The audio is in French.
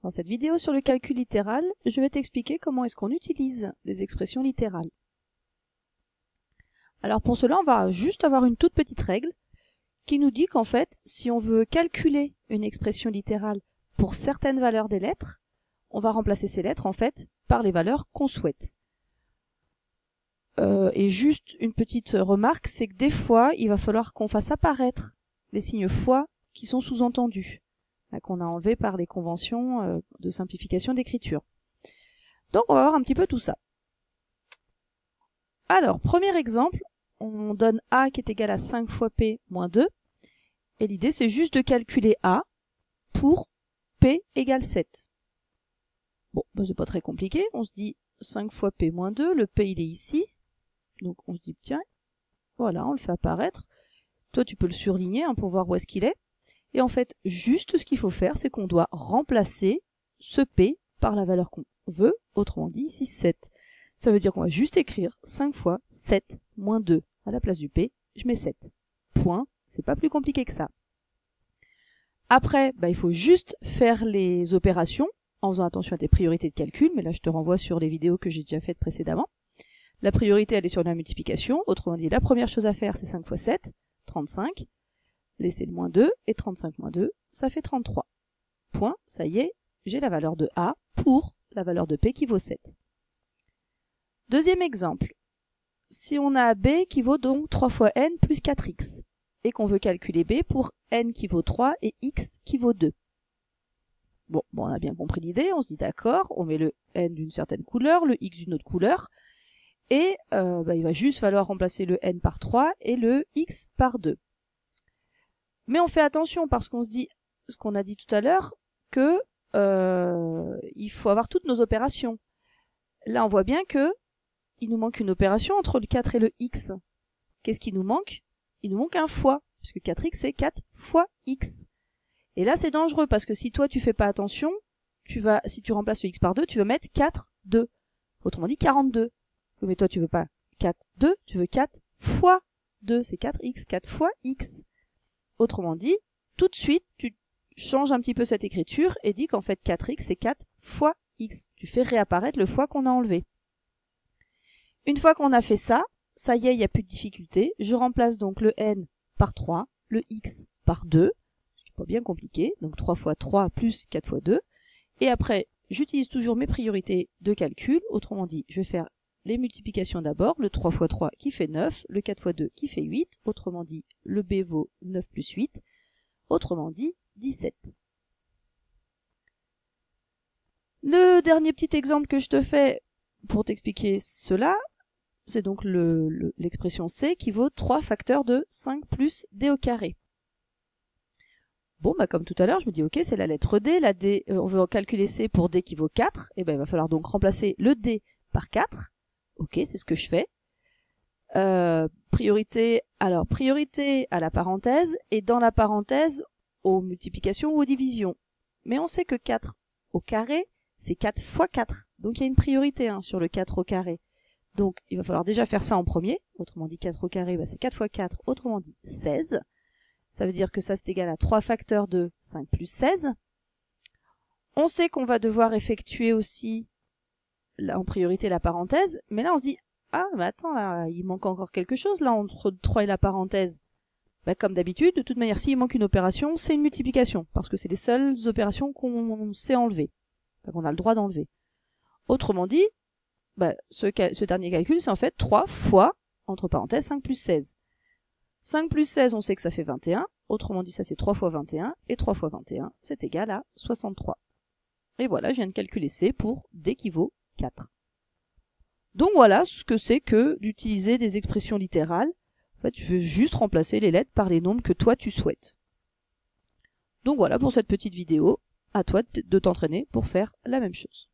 Dans cette vidéo sur le calcul littéral, je vais t'expliquer comment est-ce qu'on utilise les expressions littérales. Alors pour cela, on va juste avoir une toute petite règle qui nous dit qu'en fait, si on veut calculer une expression littérale pour certaines valeurs des lettres, on va remplacer ces lettres en fait par les valeurs qu'on souhaite. Et juste une petite remarque, c'est que des fois, il va falloir qu'on fasse apparaître les signes fois qui sont sous-entendus, qu'on a enlevés par les conventions de simplification d'écriture. Donc on va voir un petit peu tout ça. Alors, premier exemple, on donne A qui est égal à 5 fois P moins 2, et l'idée c'est juste de calculer A pour P égale 7. Bon, ben, c'est pas très compliqué, on se dit 5 fois P moins 2, le P il est ici, donc on se dit tiens, voilà, on le fait apparaître. Toi tu peux le surligner hein, pour voir où est-ce qu'il est. Et en fait, juste ce qu'il faut faire, c'est qu'on doit remplacer ce P par la valeur qu'on veut, autrement dit ici 7. Ça veut dire qu'on va juste écrire 5 fois 7 moins 2. À la place du P, je mets 7. Point, c'est pas plus compliqué que ça. Après, bah, il faut juste faire les opérations en faisant attention à tes priorités de calcul, mais là je te renvoie sur les vidéos que j'ai déjà faites précédemment. La priorité, elle est sur la multiplication, autrement dit, la première chose à faire, c'est 5 fois 7, 35. Laissez le moins 2, et 35 moins 2, ça fait 33. Point, ça y est, j'ai la valeur de A pour la valeur de P qui vaut 7. Deuxième exemple, si on a B qui vaut donc 3 fois N plus 4X, et qu'on veut calculer B pour N qui vaut 3 et X qui vaut 2. Bon, on a bien compris l'idée, on se dit d'accord, on met le N d'une certaine couleur, le X d'une autre couleur, et il va juste falloir remplacer le N par 3 et le X par 2. Mais on fait attention parce qu'on se dit, ce qu'on a dit tout à l'heure, que il faut avoir toutes nos opérations. Là, on voit bien que il nous manque une opération entre le 4 et le X. Qu'est-ce qui nous manque? Il nous manque un fois, puisque 4X c'est 4 fois X. Et là, c'est dangereux parce que si toi tu fais pas attention, si tu remplaces le X par 2, tu vas mettre 4, 2. Autrement dit 42. Mais toi tu veux pas 4, 2, tu veux 4 fois 2, c'est 4X, 4 fois X. Autrement dit, tout de suite, tu changes un petit peu cette écriture et dis qu'en fait 4x c'est 4 fois x. Tu fais réapparaître le fois qu'on a enlevé. Une fois qu'on a fait ça, ça y est, il n'y a plus de difficulté. Je remplace donc le n par 3, le x par 2, ce qui n'est pas bien compliqué, donc 3 fois 3 plus 4 fois 2. Et après, j'utilise toujours mes priorités de calcul, autrement dit, je vais faire les multiplications d'abord, le 3 fois 3 qui fait 9, le 4 fois 2 qui fait 8, autrement dit, le B vaut 9 plus 8, autrement dit, 17. Le dernier petit exemple que je te fais pour t'expliquer cela, c'est donc l'expression C qui vaut 3 facteurs de 5 plus D au carré. Bon, bah comme tout à l'heure, je me dis, ok, c'est la lettre D, la D, on veut calculer C pour D qui vaut 4, et ben il va falloir donc remplacer le D par 4. Ok, c'est ce que je fais. Priorité à la parenthèse, et dans la parenthèse, aux multiplications ou aux divisions. Mais on sait que 4 au carré, c'est 4 fois 4. Donc il y a une priorité sur le 4 au carré. Donc il va falloir déjà faire ça en premier. Autrement dit 4 au carré, c'est 4 fois 4, autrement dit 16. Ça veut dire que ça c'est égal à 3 facteurs de 5 plus 16. On sait qu'on va devoir effectuer aussi en priorité la parenthèse, mais là on se dit, ah mais attends, là, il manque encore quelque chose là entre 3 et la parenthèse. Comme d'habitude, de toute manière, s'il manque une opération, c'est une multiplication, parce que c'est les seules opérations qu'on sait enlever, qu'on a le droit d'enlever. Autrement dit, ce dernier calcul, c'est en fait 3 fois, entre parenthèses, 5 plus 16. 5 plus 16, on sait que ça fait 21, autrement dit, ça c'est 3 fois 21, et 3 fois 21, c'est égal à 63. Et voilà, je viens de calculer C pour D qui vaut 4. Donc voilà ce que c'est que d'utiliser des expressions littérales. En fait, je veux juste remplacer les lettres par les nombres que toi tu souhaites. Donc voilà pour cette petite vidéo. À toi de t'entraîner pour faire la même chose.